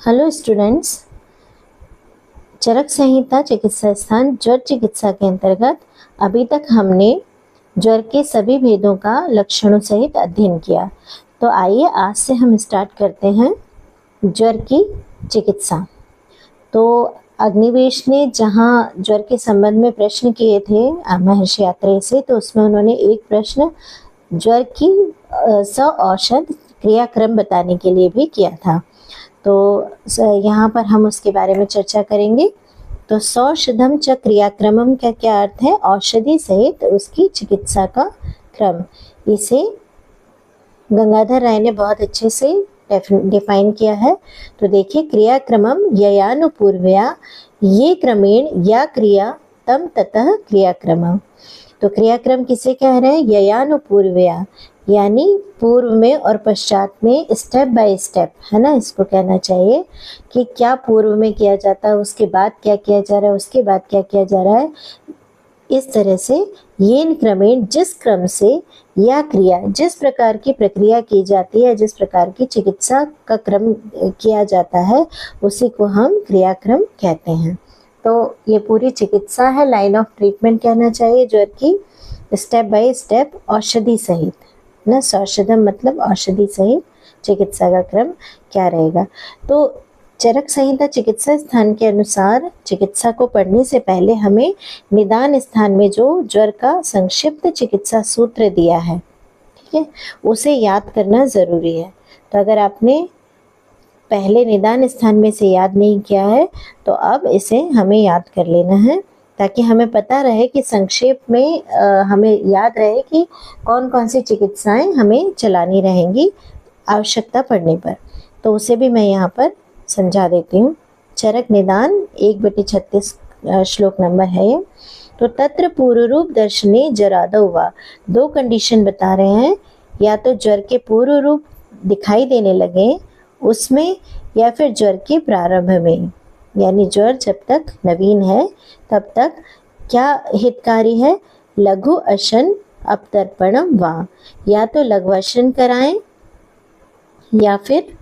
Hello students, चरक संहिता चिकित्सा स्थान ज्वर चिकित्सा के अंतर्गत अभी तक हमने ज्वर के सभी भेदों का लक्षणों सहित अध्ययन किया। तो आइए आज से हम स्टार्ट करते हैं ज्वर की चिकित्सा। तो अग्निवेश ने जहाँ ज्वर के संबंध में प्रश्न किए थे महर्षि आत्रेय से, तो उसमें उन्होंने एक प्रश्न ज्वर की औषध क्रियाक्रम बताने के लिए भी किया था। तो यहाँ पर हम उसके बारे में चर्चा करेंगे। तो सौषधम च क्रियाक्रमम का क्या अर्थ है? औषधि सहित उसकी चिकित्सा का क्रम। इसे गंगाधर राय ने बहुत अच्छे से डिफाइन किया है। तो देखिए, क्रियाक्रमम ययानुपूर्वया ये क्रमेण या क्रिया तम ततः क्रियाक्रमम। तो क्रियाक्रम किसे कह रहे हैं? ययानुपूर्वया, यानी पूर्व में और पश्चात में, स्टेप बाय स्टेप, है ना। इसको कहना चाहिए कि क्या पूर्व में किया जाता है, उसके बाद क्या किया जा रहा है, उसके बाद क्या किया जा रहा है। इस तरह से येन क्रमेण, जिस क्रम से, या क्रिया, जिस प्रकार की प्रक्रिया की जाती है, जिस प्रकार की चिकित्सा का क्रम किया जाता है, उसी को हम क्रियाक्रम कहते हैं। तो ये पूरी चिकित्सा है, लाइन ऑफ ट्रीटमेंट कहना चाहिए ज्वर की, स्टेप बाय स्टेप, औषधि सहित ना। सौषधम मतलब औषधि सहित चिकित्सा का क्रम क्या रहेगा। तो चरक संहिता चिकित्सा स्थान के अनुसार चिकित्सा को पढ़ने से पहले हमें निदान स्थान में जो ज्वर का संक्षिप्त चिकित्सा सूत्र दिया है, ठीक है, उसे याद करना जरूरी है। तो अगर आपने पहले निदान स्थान में से याद नहीं किया है तो अब इसे हमें याद कर लेना है, ताकि हमें पता रहे कि संक्षेप में हमें याद रहे कि कौन कौन सी चिकित्साएं हमें चलानी रहेंगी आवश्यकता पड़ने पर। तो उसे भी मैं यहाँ पर समझा देती हूँ। चरक निदान 1/36 श्लोक नंबर है ये। तो तत्र पूर्व रूप दर्शने जरादौ वा, दो कंडीशन बता रहे हैं, या तो ज्वर के पूर्व रूप दिखाई देने लगे उसमें, या फिर ज्वर के प्रारंभ में, यानी ज्वर जब तक नवीन है तब तक क्या हितकारी है? लघु अशन अपतर्पणम वा, या तो लघुअशन कराएं या फिर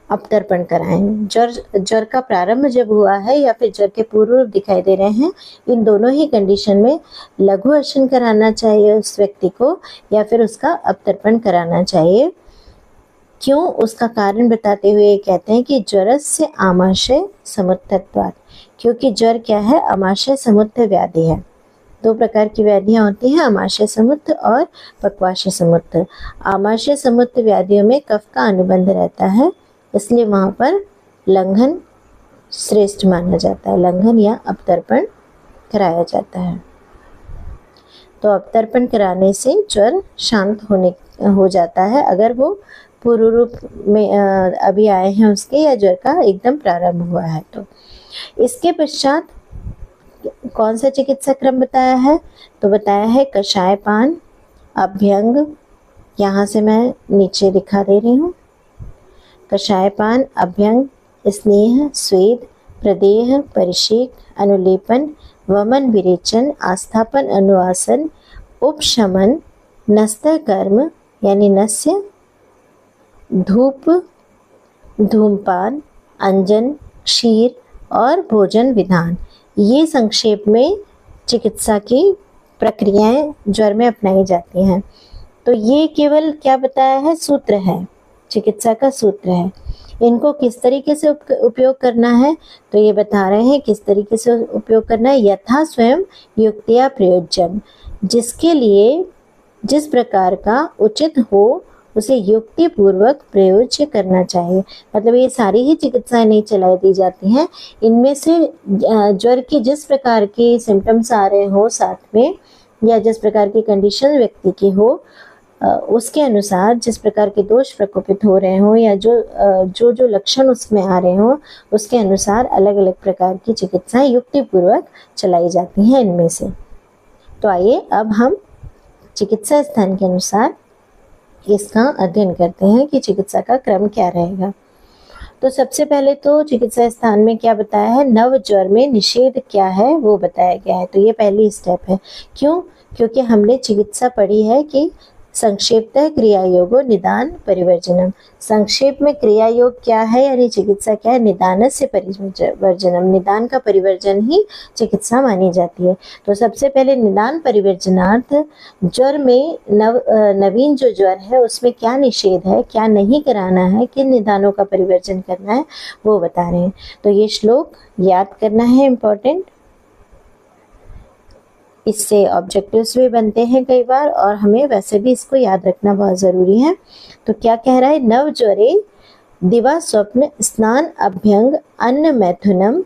अपतर्पण कराएं। ज्वर का प्रारंभ जब हुआ है या फिर ज्वर के पूर्व रूप दिखाई दे रहे हैं, इन दोनों ही कंडीशन में लघु अशन कराना चाहिए उस व्यक्ति को, या फिर उसका अपतर्पण कराना चाहिए। क्यों? उसका कारण बताते हुए कहते हैं कि ज्वरस्य आमाशय समुत्थत्वात्, क्योंकि ज्वर क्या है? आमाशय समुत्थ व्याधि है। दो प्रकार की व्याधियां होती हैं, आमाशय समुत्थ और पक्वाशय समुत्थ। आमाशय समुत्थ व्याधियों में कफ का अनुबंध रहता है, इसलिए वहां पर लंघन श्रेष्ठ माना जाता है, लंघन या अपतर्पण कराया जाता है। तो अपतर्पण कराने से ज्वर शांत हो जाता है, अगर वो पूर्व रूप में अभी आए हैं उसके, या ज्वर का एकदम प्रारंभ हुआ है। तो इसके पश्चात कौन सा चिकित्सा क्रम बताया है? तो बताया है कषाय पान, अभ्यंग, यहाँ से मैं नीचे दिखा दे रही हूँ, कषाय पान, अभ्यंग, स्नेह, स्वेद, प्रदेह, परिषेक, अनुलेपन, वमन विरेचन, आस्थापन, अनुवासन, उपशमन, नस्य कर्म यानी नस्य, धूप, धूमपान, अंजन, क्षीर और भोजन विधान। ये संक्षेप में चिकित्सा की प्रक्रियाएं ज्वर में अपनाई जाती हैं। तो ये केवल क्या बताया है? सूत्र है, चिकित्सा का सूत्र है। इनको किस तरीके से उपयोग करना है? तो ये बता रहे हैं किस तरीके से उपयोग करना है। यथा स्वयं युक्त्या प्रयोज्यम, जिसके लिए जिस प्रकार का उचित हो उसे युक्ति पूर्वक प्रयोज्य करना चाहिए। मतलब ये सारी ही चिकित्साएं नहीं चलाई दी जाती हैं, इनमें से ज्वर की जिस प्रकार की सिम्टम्स आ रहे हो साथ में, या जिस प्रकार की कंडीशन व्यक्ति की हो, उसके अनुसार, जिस प्रकार के दोष प्रकोपित हो रहे हो, या जो लक्षण उसमें आ रहे हो, उसके अनुसार अलग अलग प्रकार की चिकित्साएं युक्ति पूर्वक चलाई जाती हैं इनमें से। तो आइए अब हम चिकित्सा स्थान के अनुसार इसका अध्ययन करते हैं कि चिकित्सा का क्रम क्या रहेगा। तो सबसे पहले तो चिकित्सा स्थान में क्या बताया है? नव ज्वर में निषेध क्या है वो बताया गया है। तो ये पहली स्टेप है। क्यों? क्योंकि हमने चिकित्सा पढ़ी है कि संक्षेपतः क्रिया योगो निदान परिवर्जनम। संक्षेप में क्रिया योग क्या है यानी चिकित्सा क्या है? निदान से परिवर्जनम, निदान का परिवर्जन ही चिकित्सा मानी जाती है। तो सबसे पहले निदान परिवर्जनार्थ ज्वर में नवीन जो ज्वर है उसमें क्या निषेध है, क्या नहीं कराना है, किन निदानों का परिवर्जन करना है वो बता रहे हैं। तो ये श्लोक याद करना है, इम्पोर्टेंट। इससे ऑब्जेक्टिव्स भी बनते हैं कई बार, और हमें वैसे भी इसको याद रखना बहुत ज़रूरी है। तो क्या कह रहा है? नव ज्वरे दिवा स्वप्न स्नान अभ्यंग अन्न मैथुनम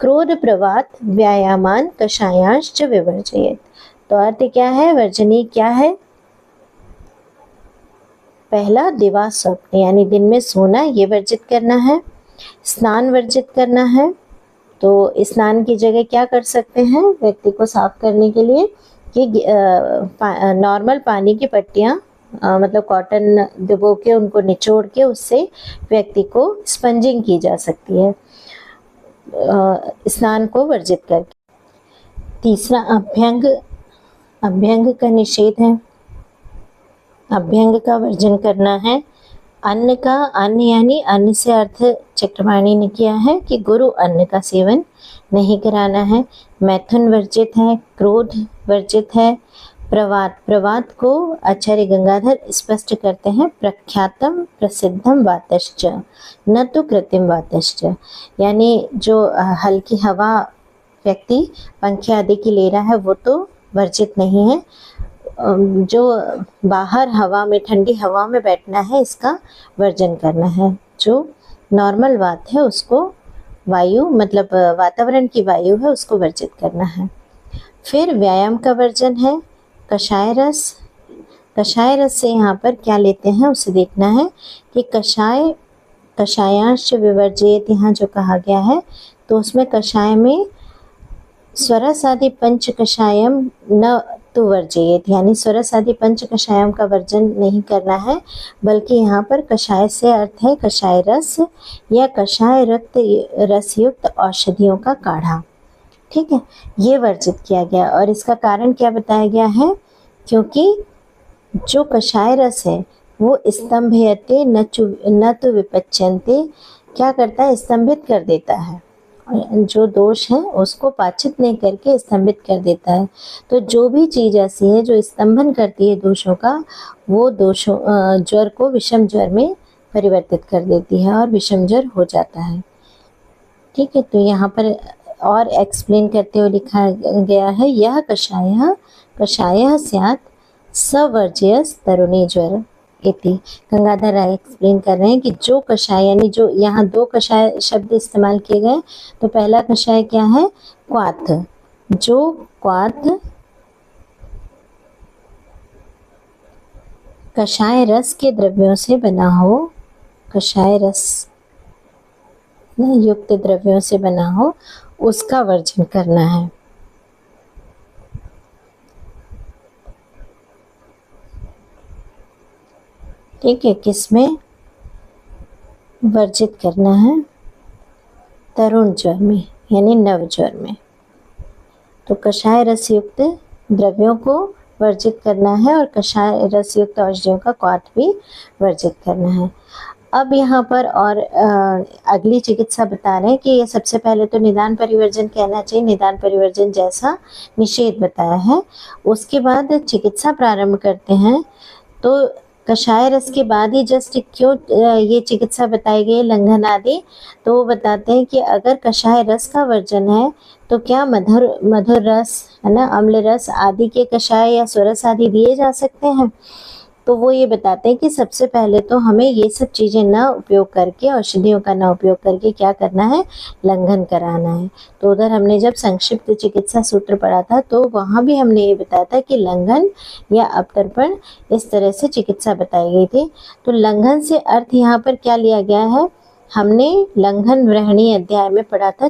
क्रोध प्रवात व्यायामान कषायांश्च विवर्जयेत्। तो अर्थ क्या है? वर्जनीय क्या है? पहला दिवा स्वप्न यानी दिन में सोना, ये वर्जित करना है। स्नान वर्जित करना है। तो स्नान की जगह क्या कर सकते हैं व्यक्ति को साफ करने के लिए कि नॉर्मल पानी की पट्टियाँ मतलब कॉटन भिगो के उनको निचोड़ के उससे व्यक्ति को स्पंजिंग की जा सकती है स्नान को वर्जित करके। तीसरा अभ्यंग, अभ्यंग का निषेध है, अभ्यंग का वर्जन करना है। अन्न का, अन्न यानी अन्न से अर्थ चक्रवाणी ने किया है कि गुरु अन्न का सेवन नहीं कराना है। मैथुन वर्जित है, क्रोध वर्जित है। प्रवात, प्रवात को आचार्य गंगाधर स्पष्ट करते हैं प्रख्यातम प्रसिद्धम वातश्च न तो कृत्रिम वातश्च, यानी जो हल्की हवा व्यक्ति पंखे आदि की ले रहा है वो तो वर्जित नहीं है, जो बाहर हवा में, ठंडी हवा में बैठना है इसका वर्जन करना है। जो नॉर्मल वात है उसको, वायु मतलब वातावरण की वायु है उसको वर्जित करना है। फिर व्यायाम का वर्जन है। कषाय रस, कषाय रस से यहाँ पर क्या लेते हैं उसे देखना है कि कषाय, कषायांश विवर्जित यहाँ जो कहा गया है तो उसमें कषाय में स्वरस आदि पंच कषायम न तो वर्जित, यानी स्वरस आदि पंच कषायम का वर्जन नहीं करना है, बल्कि यहाँ पर कषाय से अर्थ है कषाय रस या कषाय रक्त रस युक्त औषधियों का काढ़ा। ठीक है, ये वर्जित किया गया। और इसका कारण क्या बताया गया है? क्योंकि जो कषाय रस है वो स्तंभयते न तो विपच्यन्ते, क्या करता है? स्तंभित कर देता है, जो दोष है उसको पाचित नहीं करके स्तंभित कर देता है। तो जो भी चीज़ ऐसी है जो स्तंभन करती है दोषों का, वो दोषों ज्वर को विषम ज्वर में परिवर्तित कर देती है और विषम ज्वर हो जाता है। ठीक है, तो यहाँ पर और एक्सप्लेन करते हुए लिखा गया है यह कषायः कषायः स्यात् सवर्ज्यस तरुणी ज्वर इति। गंगाधर राय एक्सप्लेन कर रहे हैं कि जो कषाय, यानी जो यहाँ दो कषाय शब्द इस्तेमाल किए गए। तो पहला कषाय क्या है? क्वाथ, जो क्वाथ कषाय रस के द्रव्यों से बना हो, कषाय रस युक्त द्रव्यों से बना हो, उसका वर्जन करना है। ठीक है, किसमें वर्जित करना है? तरुण ज्वर में यानी नव ज्वर में। तो कषाय रस युक्त द्रव्यों को वर्जित करना है और कषाय रस युक्त औषधियों का क्वाथ भी वर्जित करना है। अब यहाँ पर और अगली चिकित्सा बता रहे हैं कि ये सबसे पहले तो निदान परिवर्जन कहना चाहिए, निदान परिवर्जन जैसा निषेध बताया है। उसके बाद चिकित्सा प्रारंभ करते हैं। तो कषाय रस के बाद ही जस्ट क्यों ये चिकित्सा बताई गई लंघन आदि, तो वो बताते हैं कि अगर कषाय रस का वर्जन है तो क्या मधुर रस है ना, अम्ल रस आदि के कषाय या स्वरस आदि दिए जा सकते हैं। तो वो ये बताते हैं कि सबसे पहले तो हमें ये सब चीज़ें ना उपयोग करके, औषधियों का ना उपयोग करके क्या करना है? लंघन कराना है। तो उधर हमने जब संक्षिप्त चिकित्सा सूत्र पढ़ा था तो वहाँ भी हमने ये बताया था कि लंघन या अपतर्पण इस तरह से चिकित्सा बताई गई थी। तो लंघन से अर्थ यहाँ पर क्या लिया गया है? हमने लंघन वृहणी अध्याय में पढ़ा था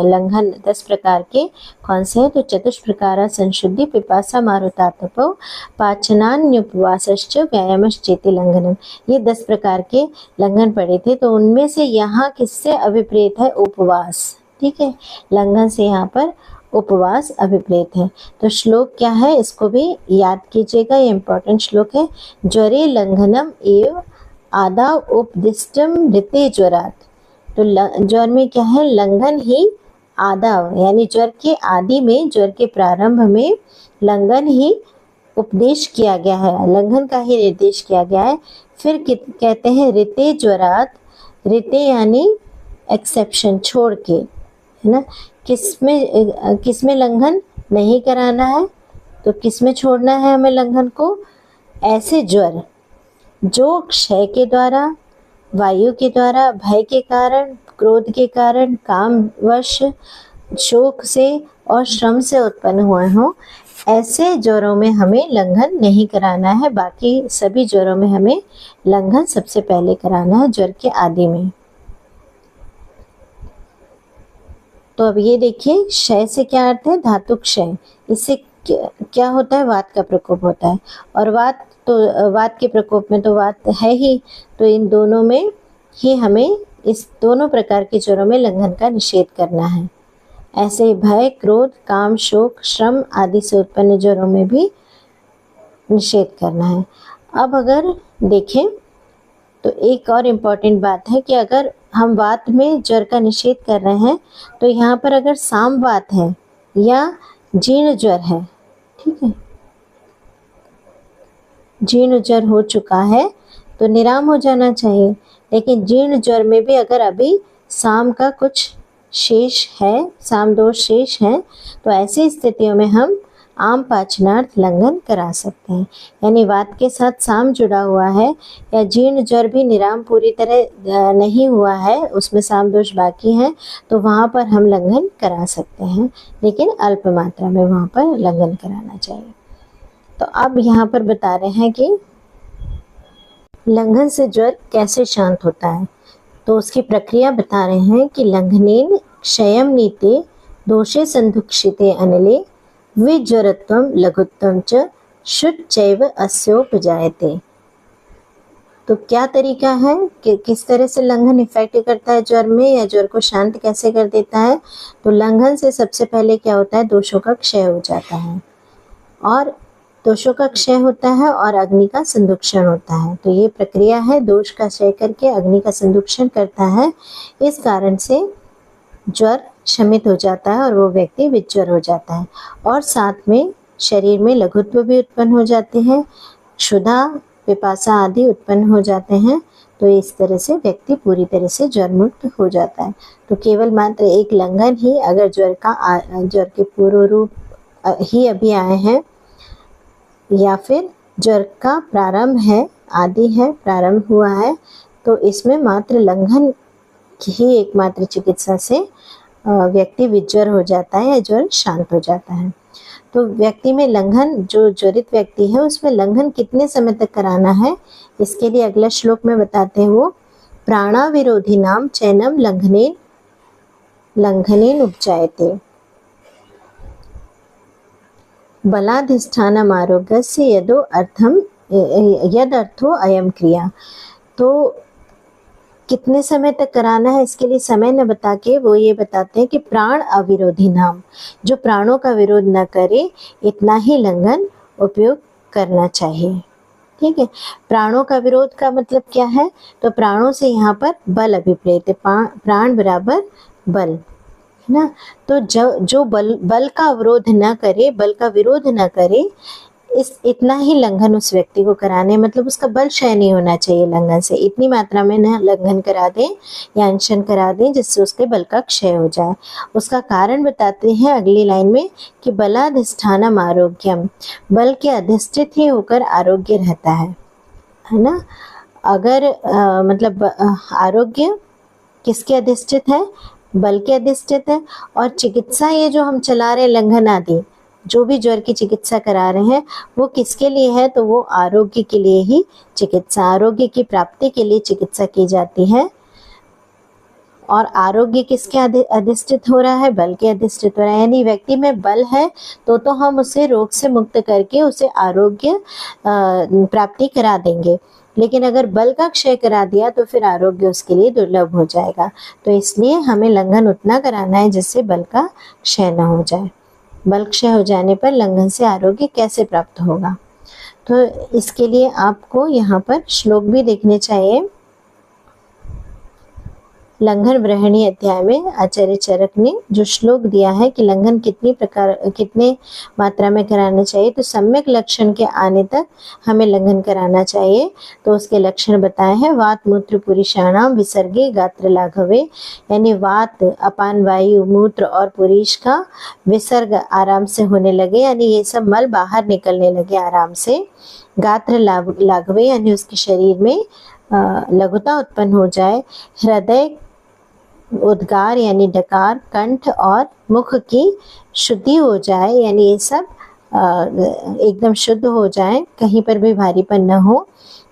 लंघन 10 प्रकार के कौन से हैं? तो चतुष्प्रकारा संशुद्धि पिपासा मारुतातपो पाचनान्युपवासश्च व्यायामश्चेति लंघनम, ये 10 प्रकार के लंघन पढ़े थे। तो उनमें से यहाँ किससे अभिप्रेत है? उपवास। ठीक है, लंघन से यहाँ पर उपवास अभिप्रेत है। तो श्लोक क्या है, इसको भी याद कीजिएगा, ये इम्पोर्टेंट श्लोक है। ज्वरे लंघनम एव आदा उपदिष्टम ऋते ज्वरात। तो ज्वर में क्या है, लंघन ही आदाव, यानी ज्वर के आदि में, ज्वर के प्रारंभ में लंघन ही उपदेश किया गया है, लंघन का ही निर्देश किया गया है। फिर कहते हैं ऋते ज्वरात, ऋते यानी एक्सेप्शन, छोड़ के, है ना। किसमें लंघन नहीं कराना है, तो किसमें छोड़ना है हमें लंघन को, ऐसे ज्वर जो क्षय के द्वारा, वायु के द्वारा, भय के कारण, क्रोध के कारण, कामवश, शोक से और श्रम से उत्पन्न हुए हों, ऐसे ज्वरों में हमें लंघन नहीं कराना है। बाकी सभी ज्वरों में हमें लंघन सबसे पहले कराना है, ज्वर के आदि में। तो अब ये देखिए, क्षय से क्या अर्थ है, धातु क्षय। इससे क्या होता है, वात का प्रकोप होता है। और वात के प्रकोप में तो वात है ही, तो इन दोनों में ही हमें, इस दोनों प्रकार के ज्वरों में लंघन का निषेध करना है। ऐसे ही भय, क्रोध, काम, शोक, श्रम आदि से उत्पन्न ज्वरों में भी निषेध करना है। अब अगर देखें तो एक और इम्पॉर्टेंट बात है कि अगर हम वात में ज्वर का निषेध कर रहे हैं, तो यहाँ पर अगर साम वात है या जीर्ण ज्वर है, ठीक है, जीर्ण ज्वर हो चुका है तो निराम हो जाना चाहिए। लेकिन जीर्ण ज्वर में भी अगर अभी साम का कुछ शेष है, साम दोष शेष है, तो ऐसी स्थितियों में हम आम पाचनार्थ लंघन करा सकते हैं। यानी वात के साथ साम जुड़ा हुआ है, या जीर्ण ज्वर भी निराम पूरी तरह नहीं हुआ है, उसमें साम दोष बाकी है, तो वहाँ पर हम लंघन करा सकते हैं, लेकिन अल्प मात्रा में वहाँ पर लंघन कराना चाहिए। तो अब यहाँ पर बता रहे हैं कि लंघन से ज्वर कैसे शांत होता है। तो उसकी प्रक्रिया बता रहे हैं कि लंघनेन क्षयम नीते दोषे संधुक्षिते अनिले विज्वरत्वम लघुत्वम च शुद्धचैव अस्योपजायते। तो क्या तरीका है कि किस तरह से लंघन इफेक्ट करता है ज्वर में, या ज्वर को शांत कैसे कर देता है। तो लंघन से सबसे पहले क्या होता है, दोषों का क्षय हो जाता है, और दोषों का क्षय होता है और अग्नि का संदुक्षण होता है। तो ये प्रक्रिया है, दोष का क्षय करके अग्नि का संदुक्षण करता है। इस कारण से ज्वर शमित हो जाता है और वो व्यक्ति विज्वर हो जाता है, और साथ में शरीर में लघुत्व भी उत्पन्न हो जाते हैं, क्षुधा, पिपासा आदि उत्पन्न हो जाते हैं। तो इस तरह से व्यक्ति पूरी तरह से ज्वर मुक्त हो जाता है। तो केवल मात्र एक लंघन ही, अगर ज्वर के पूर्व रूप ही अभी आए हैं, या फिर ज्वर का प्रारंभ है, आदि है, प्रारंभ हुआ है, तो इसमें मात्र लंघन ही एकमात्र चिकित्सा से व्यक्ति विज्वर हो जाता है, या ज्वर शांत हो जाता है। तो व्यक्ति में लंघन, जो ज्वरित व्यक्ति है उसमें लंघन कितने समय तक कराना है, इसके लिए अगला श्लोक में बताते हैं वो, प्राणाविरोधी नाम चैनम लंघनेन उपजायते बलाधिष्ठानम आरोग्यस्य यदर्थो अयम क्रिया। तो कितने समय तक कराना है, इसके लिए समय न बता के वो ये बताते हैं कि प्राण अविरोधी नाम, जो प्राणों का विरोध न करे, इतना ही लंघन उपयोग करना चाहिए। ठीक है, प्राणों का विरोध का मतलब क्या है, तो प्राणों से यहाँ पर बल अभिप्रेत है, प्राण बराबर बल, है ना। तो जो बल का अवरोध न करे, बल का विरोध न करे, इतना ही लंघन उस व्यक्ति को कराने, मतलब उसका बल क्षय नहीं होना चाहिए लंघन से, इतनी मात्रा में न लंघन करा दें या अनशन करा दें जिससे उसके बल का क्षय हो जाए। उसका कारण बताते हैं अगली लाइन में कि बलाधिष्ठानम आरोग्यम, बल के अधिष्ठित ही होकर आरोग्य रहता है ना। अगर मतलब आरोग्य किसके अधिष्ठित है, बल के अधिष्ठित है। और चिकित्सा ये जो हम चला रहे लंघन आदि, जो भी ज्वर की चिकित्सा करा रहे हैं, वो किसके लिए है, तो वो आरोग्य के लिए ही चिकित्सा, आरोग्य की प्राप्ति के लिए चिकित्सा की जाती है। और आरोग्य किसके अधिष्ठित हो रहा है, बल के अधिष्ठित हो रहा है। यानी व्यक्ति में बल है तो हम उसे रोग से मुक्त करके उसे आरोग्य प्राप्ति करा देंगे, लेकिन अगर बल का क्षय करा दिया तो फिर आरोग्य उसके लिए दुर्लभ हो जाएगा। तो इसलिए हमें लंघन उतना कराना है जिससे बल का क्षय न हो जाए। बल क्षय हो जाने पर लंघन से आरोग्य कैसे प्राप्त होगा। तो इसके लिए आपको यहाँ पर श्लोक भी देखने चाहिए। लंघन ब्रहणी अध्याय में आचार्य चरक ने जो श्लोक दिया है कि लंघन कितने मात्रा में कराना चाहिए, तो सम्यक लक्षण के आने तक हमें लंघन कराना चाहिए। तो उसके लक्षण बताए हैं। वात मूत्र पुरुषाणाम विसर्गे गात्र लाघवे, यानी वात अपान वायु मूत्र और पुरुष का विसर्ग आराम से होने लगे, यानी ये सब मल बाहर निकलने लगे आराम से। गात्र लाघवे यानी उसके शरीर में लघुता उत्पन्न हो जाए। हृदय उद्गार यानी डकार, कंठ और मुख की शुद्धि हो जाए, यानी ये सब एकदम शुद्ध हो जाए, कहीं पर भी भारीपन न हो।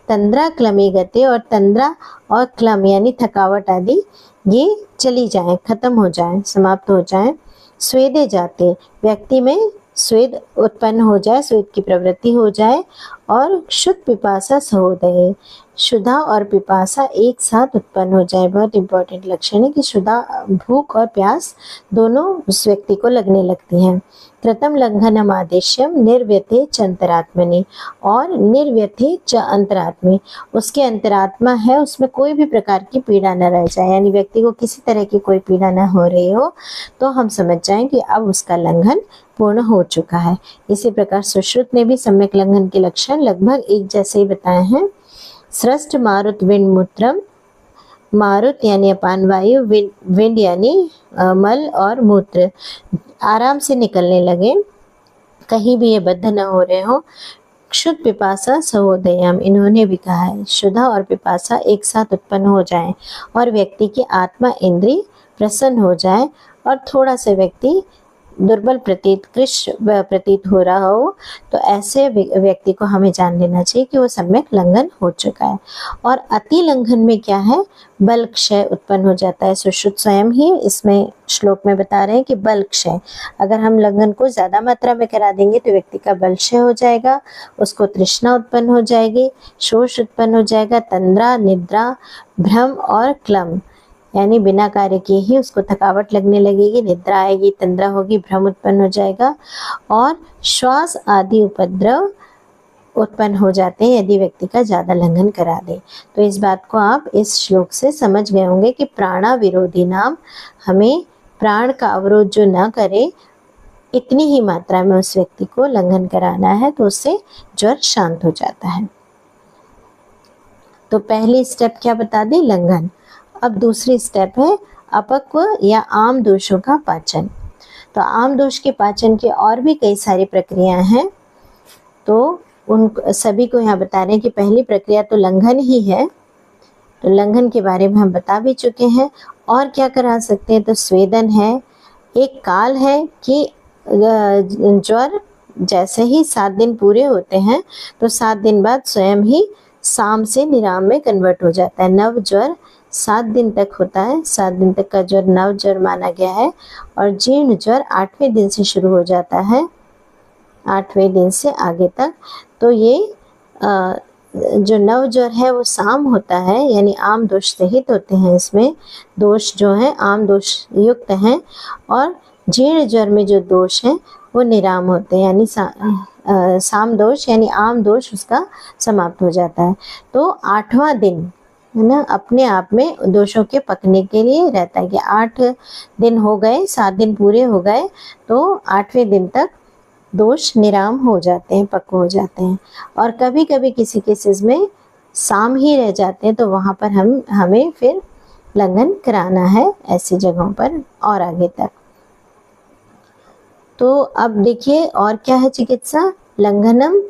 तंद्रा क्लमी गति, और तंद्रा और क्लम यानी थकावट आदि ये चली जाए, खत्म हो जाए, समाप्त हो जाए। स्वेदे जाते, व्यक्ति में स्वेद उत्पन्न हो जाए, स्वेद की प्रवृत्ति हो जाए। और शुद्ध पिपासा सहोदय, शुद्धा और पिपासा एक साथ उत्पन्न हो जाए। बहुत इंपॉर्टेंट लक्षण है कि शुद्धा, भूख और प्यास दोनों उस व्यक्ति को लगने लगती हैं। कृतम लंघनम आदेश्यम निर्व्यथे च अंतरात्मनि, और निर्व्यथे च अंतरात्मे, उसके अंतरात्मा है उसमें कोई भी प्रकार की पीड़ा न रह जाए, यानी व्यक्ति को किसी तरह की कोई पीड़ा न हो रही हो, तो हम समझ जाएं कि अब उसका लंघन पूर्ण हो चुका है। इसी प्रकार सुश्रुत ने भी सम्यक लंघन के लक्षण लगभग एक जैसे ही बताए हैं। सृष्ट मारुत विंड मूत्रम, मारुत यानी अपान वायु, विंड यानी मल और मूत्र आराम से निकलने लगे, कहीं भी ये बद्ध न हो रहे हो। क्षुद पिपासा सहोदयम, इन्होंने भी कहा है शुद्धा और पिपासा एक साथ उत्पन्न हो जाए और व्यक्ति की आत्मा इंद्रिय प्रसन्न हो जाए, और थोड़ा सा व्यक्ति दुर्बल प्रतीत हो रहा हो, तो ऐसे व्यक्ति को हमें जान लेना चाहिए कि वो सम्यक लंघन हो चुका है। और अति लंघन में क्या है, बल क्षय उत्पन्न हो जाता है। सुश्रुत स्वयं ही इसमें श्लोक में बता रहे हैं कि बल क्षय, अगर हम लंघन को ज्यादा मात्रा में करा देंगे तो व्यक्ति का बल क्षय हो जाएगा, उसको तृष्णा उत्पन्न हो जाएगी, शोष उत्पन्न हो जाएगा, तंद्रा, निद्रा, भ्रम और क्लम, यानी बिना कार्य किए ही उसको थकावट लगने लगेगी, निद्रा आएगी, तंद्रा होगी, भ्रम उत्पन्न हो जाएगा, और श्वास आदि उपद्रव उत्पन्न हो जाते हैं यदि व्यक्ति का ज्यादा लंघन करा दे। तो इस बात को आप इस श्लोक से समझ गए होंगे कि प्राणा विरोधी नाम, हमें प्राण का अवरोध जो न करे इतनी ही मात्रा में उस व्यक्ति को लंघन कराना है, तो उससे ज्वर शांत हो जाता है। तो पहली स्टेप क्या बता दी, लंघन। अब दूसरी स्टेप है अपक्व या आम दोषों का पाचन। तो आम दोष के पाचन की और भी कई सारी प्रक्रियाएं हैं, तो उन सभी को यहाँ बता रहे हैं कि पहली प्रक्रिया तो लंघन ही है। तो लंघन के बारे में हम बता भी चुके हैं। और क्या करा सकते हैं, तो स्वेदन है। एक काल है कि ज्वर जैसे ही 7 दिन पूरे होते हैं तो 7 दिन बाद स्वयं ही साम से निराम में कन्वर्ट हो जाता है। नव ज्वर 7 दिन तक होता है, 7 दिन तक का ज्वर नव ज्वर माना गया है। और जीर्ण ज्वर 8वें दिन से शुरू हो जाता है, 8वें दिन से आगे तक। तो ये जो नव ज्वर है वो साम होता है, यानी आम दोष सहित होते हैं। इसमें दोष जो है आम दोष युक्त हैं, और जीर्ण ज्वर में जो दोष है वो निराम होते हैं, यानी साम दोष यानी आम दोष उसका समाप्त हो जाता है। तो 8वां दिन है ना, अपने आप में दोषों के पकने के लिए रहता है कि 8 दिन हो गए, 7 दिन पूरे हो गए, तो 8वें दिन तक दोष निराम हो जाते हैं, पक्व हो जाते हैं। और कभी कभी किसी केसेस में साम ही रह जाते हैं, तो वहाँ पर हमें फिर लंघन कराना है ऐसी जगहों पर और आगे तक। तो अब देखिए और क्या है चिकित्सा, लंघनम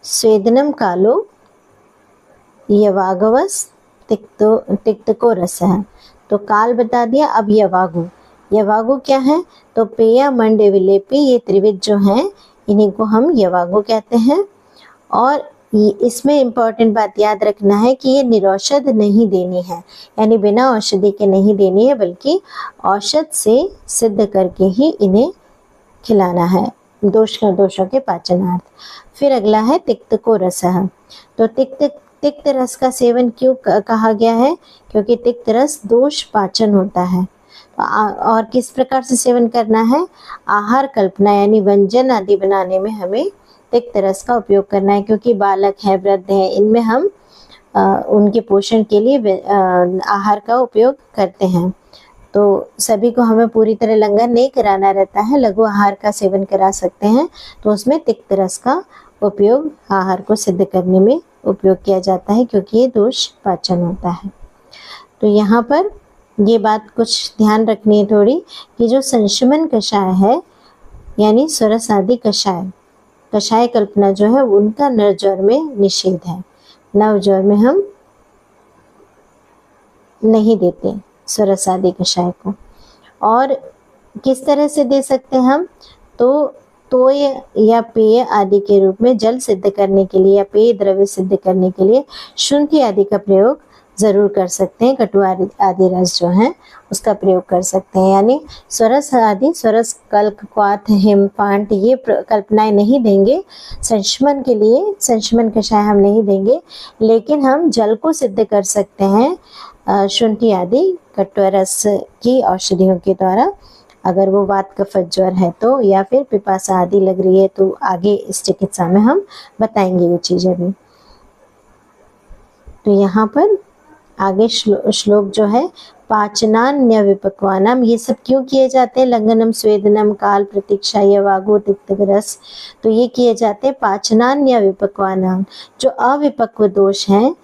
स्वेदनम कालो यवागवस तिक्तको रस है। तो काल बता दिया। अब यवागु, यवागु क्या है, तो पेया मंडे विलेपी, ये त्रिविध जो हैं इन्हीं को हम यवागु कहते हैं। और इसमें इम्पॉर्टेंट बात याद रखना है कि ये निरौषध नहीं देनी है, यानी बिना औषधि के नहीं देनी है, बल्कि औषध से सिद्ध करके ही इन्हें खिलाना है दोषों के पाचनार्थ। फिर अगला है तिक्तको रस। तो तिक्त रस का सेवन क्यों कहा गया है, क्योंकि तिक्त रस दोष पाचन होता है। और किस प्रकार से सेवन करना है? आहार कल्पना यानी व्यंजन आदि बनाने में हमें तिक्त रस का उपयोग करना है, क्योंकि बालक है, वृद्ध है, इनमें हम उनके पोषण के लिए आहार का उपयोग करते हैं। तो सभी को हमें पूरी तरह लंघन नहीं कराना रहता है, लघु आहार का सेवन करा सकते हैं, तो उसमें तिक्त रस का उपयोग आहार को सिद्ध करने में उपयोग किया जाता है, क्योंकि ये दोष पाचन होता है। तो यहाँ पर ये बात कुछ ध्यान रखनी है थोड़ी, कि जो संशमन कषाय है यानी सुरस आदि कषाय कल्पना जो है उनका नर ज्वर में निषेध है। नव ज्वर में हम नहीं देते सुरस आदि कषाय को। और किस तरह से दे सकते हैं हम? तो तोय या पेय आदि के रूप में जल सिद्ध करने के लिए या पेय द्रव्य सिद्ध करने के लिए शुंठी आदि का प्रयोग जरूर कर सकते हैं। कटु आदि रस जो है उसका प्रयोग कर सकते हैं। यानी स्वरस आदि, स्वरस, कल्क, क्वाथ, हिम, पांट, ये कल्पनाएं नहीं देंगे संशमन के लिए। संशमन कषाय हम नहीं देंगे, लेकिन हम जल को सिद्ध कर सकते हैं शुंठी आदि कटु रस की औषधियों के द्वारा। अगर वो वात कफत ज्वर है तो, या फिर पिपासा आदि लग रही है तो आगे इस चिकित्सा में हम बताएंगे ये चीजें भी। तो यहाँ पर आगे श्लोक जो है, पाचनान्य विपक्वानाम, ये सब क्यों किए जाते हैं? लंघनम, स्वेदनम, काल, प्रतीक्षा, यवागो, तिक्त रस, तो ये किए जाते हैं पाचनान्य विपक्वानाम। जो अविपक्व दोष हैं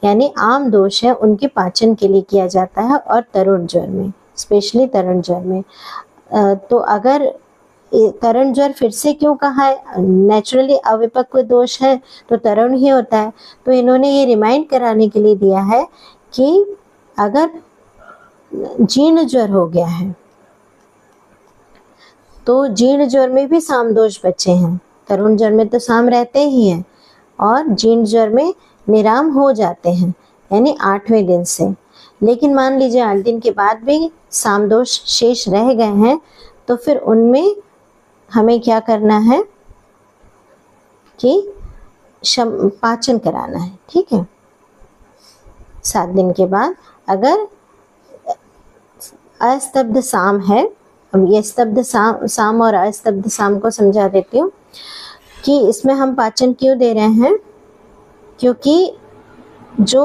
यानी आम दोष है, उनके पाचन के लिए किया जाता है। और तरुण ज्वर में, स्पेशली तरुण ज्वर में। तो अगर तरुण ज्वर फिर से क्यों कहा है? नेचुरली अविपक्व दोष है तो तरुण ही होता है। तो इन्होंने ये रिमाइंड कराने के लिए दिया है कि अगर जीर्ण ज्वर हो गया है तो जीर्ण ज्वर में भी साम दोष बचे हैं। तरुण ज्वर में तो साम रहते ही हैं, और जीर्ण ज्वर में निराम हो जाते हैं यानी 8वें दिन से। लेकिन मान लीजिए 8 दिन के बाद भी साम दोष शेष रह गए हैं, तो फिर उनमें हमें क्या करना है कि पाचन कराना है। ठीक है, 7 दिन के बाद अगर अस्तब्ध साम है, अब ये स्तब्ध साम और अस्तब्ध साम को समझा देती हूँ कि इसमें हम पाचन क्यों दे रहे हैं। क्योंकि जो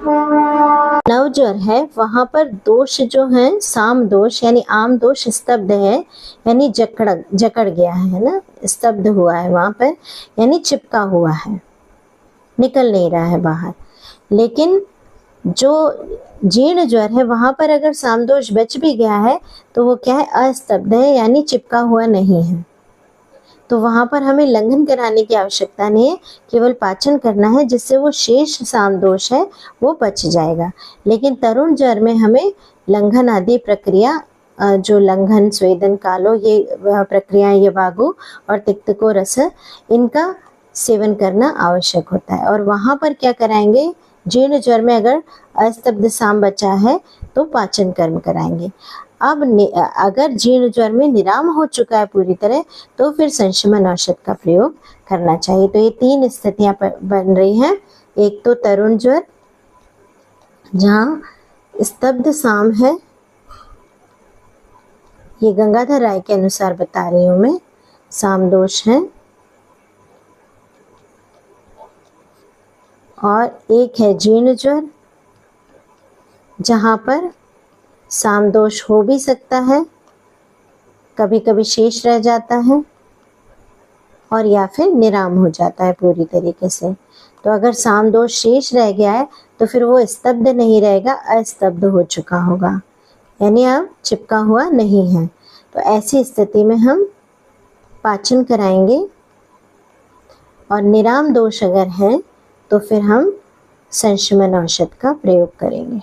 नवज्वर है वहां पर दोष जो है साम दोष यानी आम दोष स्तब्ध है, यानी जकड़ गया है ना, स्तब्ध हुआ है वहां पर, यानी चिपका हुआ है, निकल नहीं रहा है बाहर। लेकिन जो जीर्ण ज्वर है वहां पर अगर साम दोष बच भी गया है तो वो क्या है? अस्तब्ध है, यानी चिपका हुआ नहीं है। तो वहां पर हमें लंघन कराने की आवश्यकता नहीं है, केवल पाचन करना है, जिससे वो शेष साम दोष है वो बच जाएगा। लेकिन तरुण ज्वर में हमें लंघन आदि प्रक्रिया, जो लंघन, स्वेदन, कालो, ये प्रक्रिया, ये वागु और तिक्त को रस, इनका सेवन करना आवश्यक होता है। और वहां पर क्या कराएंगे? जीर्ण ज्वर में अगर अस्तब्ध साम बचा है तो पाचन कर्म कराएंगे। अब अगर जीर्ण ज्वर में निराम हो चुका है पूरी तरह, तो फिर संशमन औषध का प्रयोग करना चाहिए। तो ये 3 स्थितियां बन रही हैं। एक तो तरुण ज्वर जहाँ स्तब्ध साम है, ये गंगाधर राय के अनुसार बता रही हूँ मैं, साम दोष है। और एक है जीर्ण ज्वर जहाँ पर साम दोष हो भी सकता है, कभी कभी शेष रह जाता है, और या फिर निराम हो जाता है पूरी तरीके से। तो अगर साम दोष शेष रह गया है तो फिर वो स्तब्ध नहीं रहेगा, अस्तब्ध हो चुका होगा, यानी अब चिपका हुआ नहीं है। तो ऐसी स्थिति में हम पाचन कराएंगे। और निराम दोष अगर है तो फिर हम संशमन औषध का प्रयोग करेंगे।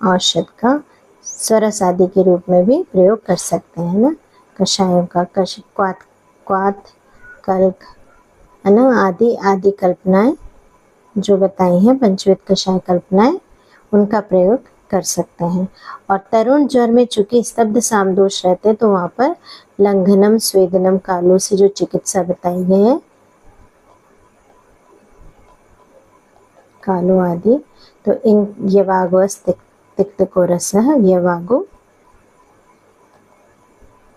औषध का स्वरस आदि के रूप में भी प्रयोग कर सकते हैं ना, कषायों का, क्वाथ, कल्क, है ना, आदि कल्पनाएं जो बताई हैं, पंचविध कषाय कल्पनाएं, उनका प्रयोग कर सकते हैं। और तरुण ज्वर में चूंकि स्तब्ध साम दोष रहते हैं तो वहाँ पर लंघनम, स्वेदनम, कालो से जो चिकित्सा बताई गई है, कालो आदि, तो इन यवागवस, तिक्तको रसः यवागो,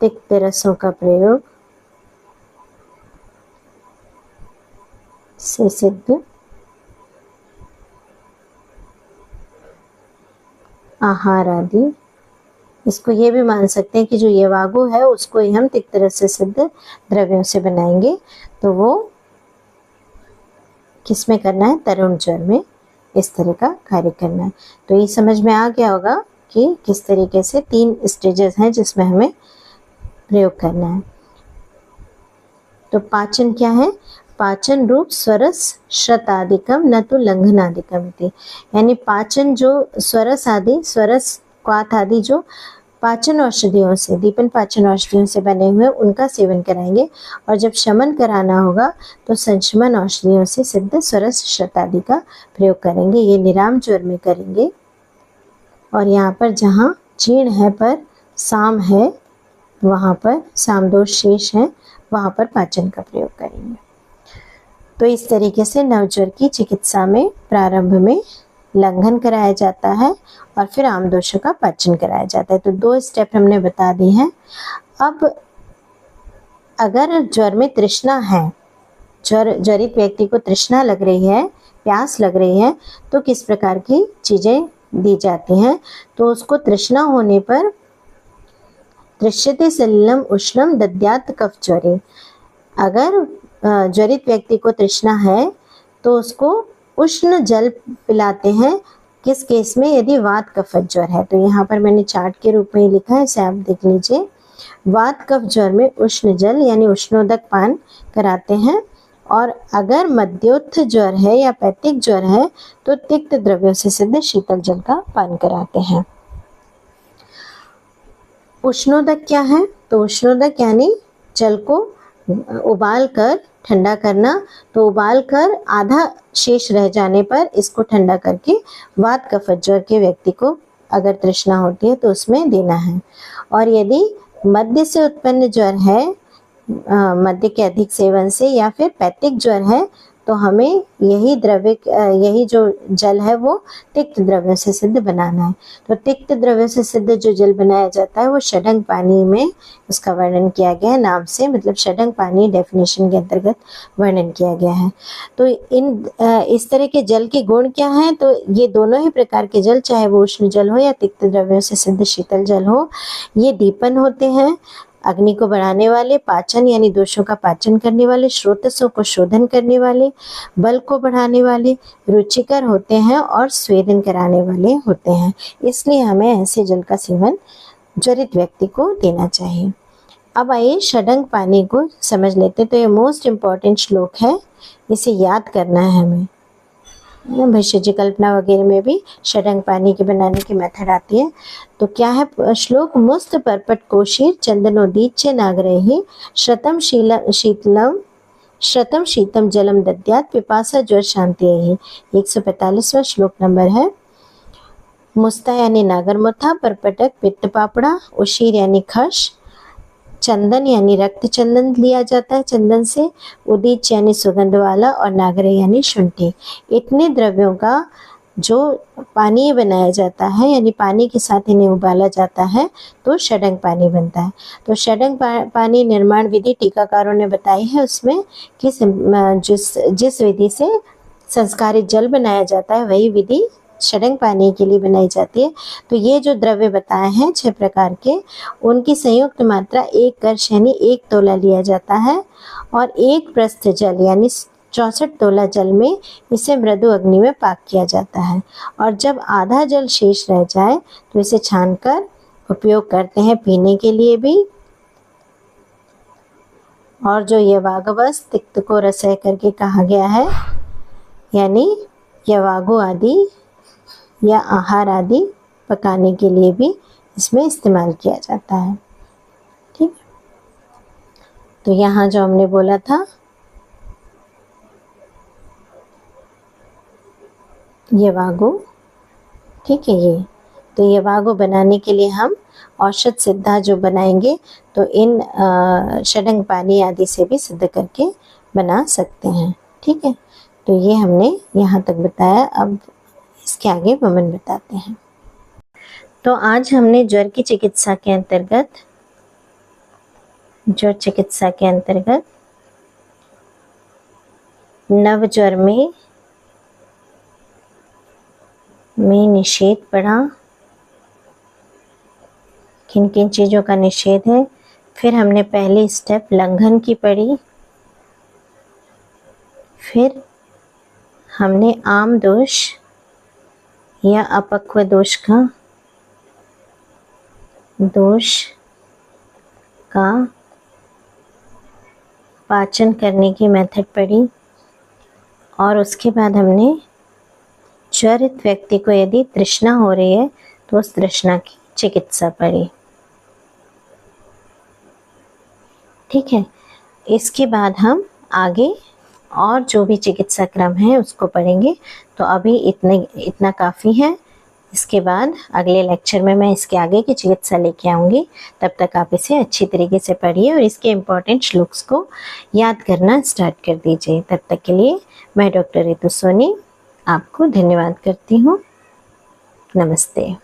तिक्त रसों का प्रयोग से सिद्ध आहार आदि। इसको ये भी मान सकते हैं कि जो यवागु है उसको ही हम तिक्त रस से सिद्ध द्रव्यों से बनाएंगे, तो वो किस में करना है, तरुण ज्वर में इस तरह का कार्य करना है। तो ये समझ में आ गया होगा कि किस तरीके से 3 स्टेजेस हैं जिसमें हमें प्रयोग करना है। तो पाचन क्या है, पाचन रूप स्वरस श्रतादिकम न तो लंघनादिकम थी, यानी पाचन जो स्वरस आदि, स्वरस क्वाथ आदि जो पाचन औषधियों से, दीपन पाचन औषधियों से बने हुए उनका सेवन कराएंगे, और जब शमन कराना होगा तो संशमन औषधियों से सिद्ध स्वरस श्रतादि का प्रयोग करेंगे। ये निराम ज्वर में करेंगे। और यहाँ पर जहाँ जीर्ण है पर साम है, वहाँ पर सामदोष शेष है, वहाँ पर पाचन का प्रयोग करेंगे। तो इस तरीके से नवज्वर की चिकित्सा में प्रारंभ में लंघन कराया जाता है और फिर आमदोषों का पाचन कराया जाता है। तो 2 स्टेप हमने बता दी हैं। अब अगर ज्वर में तृष्णा है, ज्वरित व्यक्ति को तृष्णा लग रही है, प्यास लग रही है, तो किस प्रकार की चीज़ें दी जाती हैं। तो उसको तृष्णा होने पर तृष्यते सलिलम उष्णम दद्यात् कफ ज्वरे, अगर ज्वरित व्यक्ति को तृष्णा है तो उसको उष्ण जल पिलाते हैं। किस केस में, यदि वात कफत ज्वर है। तो यहाँ पर मैंने चार्ट के रूप में लिखा है, इसे आप देख लीजिए। वात कफ ज्वर में उष्ण जल यानी उष्णोदक पान कराते हैं, और अगर मध्योत्थ ज्वर है या पैतिक ज्वर है तो तिक्त द्रव्यों से सिद्ध शीतल जल का पान कराते हैं। उष्णोदक क्या है, तो उष्णोदक यानी जल को उबाल कर ठंडा करना। तो उबाल कर आधा शेष रह जाने पर इसको ठंडा करके वात कफत ज्वर के व्यक्ति को अगर तृष्णा होती है तो उसमें देना है। और यदि मद्य से उत्पन्न ज्वर है, मद्य के अधिक सेवन से, या फिर पैतिक ज्वर है, तो हमें यही जो जल है वो तिक्त द्रव्यों से सिद्ध बनाना है। तो तिक्त द्रव्यों से सिद्ध जो जल बनाया जाता है वो षडंग पानी में उसका वर्णन किया गया है नाम से, मतलब षडंग पानी डेफिनेशन के अंतर्गत वर्णन किया गया है। तो इस तरह के जल के गुण क्या हैं, तो ये दोनों ही प्रकार के जल, चाहे वो उष्ण जल हो या तिक्त द्रव्यों से सिद्ध शीतल जल हो, ये दीपन होते हैं, अग्नि को बढ़ाने वाले, पाचन यानी दोषों का पाचन करने वाले, स्रोतसों को शोधन करने वाले, बल को बढ़ाने वाले, रुचिकर होते हैं और स्वेदन कराने वाले होते हैं। इसलिए हमें ऐसे जल का सेवन ज्वरित व्यक्ति को देना चाहिए। अब आइए षडंग पानी को समझ लेते हैं। तो ये मोस्ट इम्पॉर्टेंट श्लोक है, इसे याद करना है हमें। भैषज कल्पना वगैरह में भी षडंग पानी के बनाने की मेथड आती है। तो क्या है श्लोक, मुस्त परपट कोशीर चंदनोदीच्य नागरहि शतम शीतम जलम दद्यात् पिपासा ज्वर शांति। 145वां श्लोक नंबर है। मुस्ता यानी नागरमोथा, परपटक पित्त पापड़ा, उशीर यानी खश, चंदन यानी रक्त चंदन लिया जाता है चंदन से, उदीच यानी सुगंध वाला, और नागरे यानी शुंठी। इतने द्रव्यों का जो पानी बनाया जाता है, यानी पानी के साथ इन्हें उबाला जाता है, तो षडंग पानी बनता है। तो षडंग पानी निर्माण विधि टीकाकारों ने बताई है, उसमें कि जिस विधि से संस्कारित जल बनाया जाता है वही विधि षडंग पानी के लिए बनाई जाती है। तो ये जो द्रव्य बताए हैं 6 प्रकार के, उनकी संयुक्त मात्रा 1 कर्ष यानी 1 तोला लिया जाता है, और 1 प्रस्थ जल यानी 64 तोला जल में इसे मृदु अग्नि में पाक किया जाता है। और जब आधा जल शेष रह जाए तो इसे छानकर उपयोग करते हैं पीने के लिए भी। और जो यवागवस तिक्त को रसय करके कहा गया है, यानी यवागु आदि या आहार आदि पकाने के लिए भी इसमें इस्तेमाल किया जाता है। ठीक, तो यहाँ जो हमने बोला था यवागु, ठीक है, ये तो यवागु बनाने के लिए हम औषध सिद्धा जो बनाएंगे तो इन षडंग पानी आदि से भी सिद्ध करके बना सकते हैं। ठीक है, तो ये हमने यहाँ तक बताया। अब इसके आगे वमन बताते हैं। तो आज हमने ज्वर की चिकित्सा के अंतर्गत नव ज्वर में निषेध पढ़ा, किन किन चीज़ों का निषेध है। फिर हमने पहली स्टेप लंघन की पढ़ी। फिर हमने आम दोष या अपक्व दोष का पाचन करने की मेथड पढ़ी। और उसके बाद हमने ज्वरित व्यक्ति को यदि तृष्णा हो रही है तो उस तृष्णा की चिकित्सा पढ़ी। ठीक है, इसके बाद हम आगे और जो भी चिकित्सा क्रम है उसको पढ़ेंगे। तो अभी इतना काफ़ी है। इसके बाद अगले लेक्चर में मैं इसके आगे की चिकित्सा लेके आऊँगी। तब तक आप इसे अच्छी तरीके से पढ़िए और इसके इम्पोर्टेंट श्लोक्स को याद करना स्टार्ट कर दीजिए। तब तक के लिए मैं डॉक्टर रितु सोनी आपको धन्यवाद करती हूँ। नमस्ते।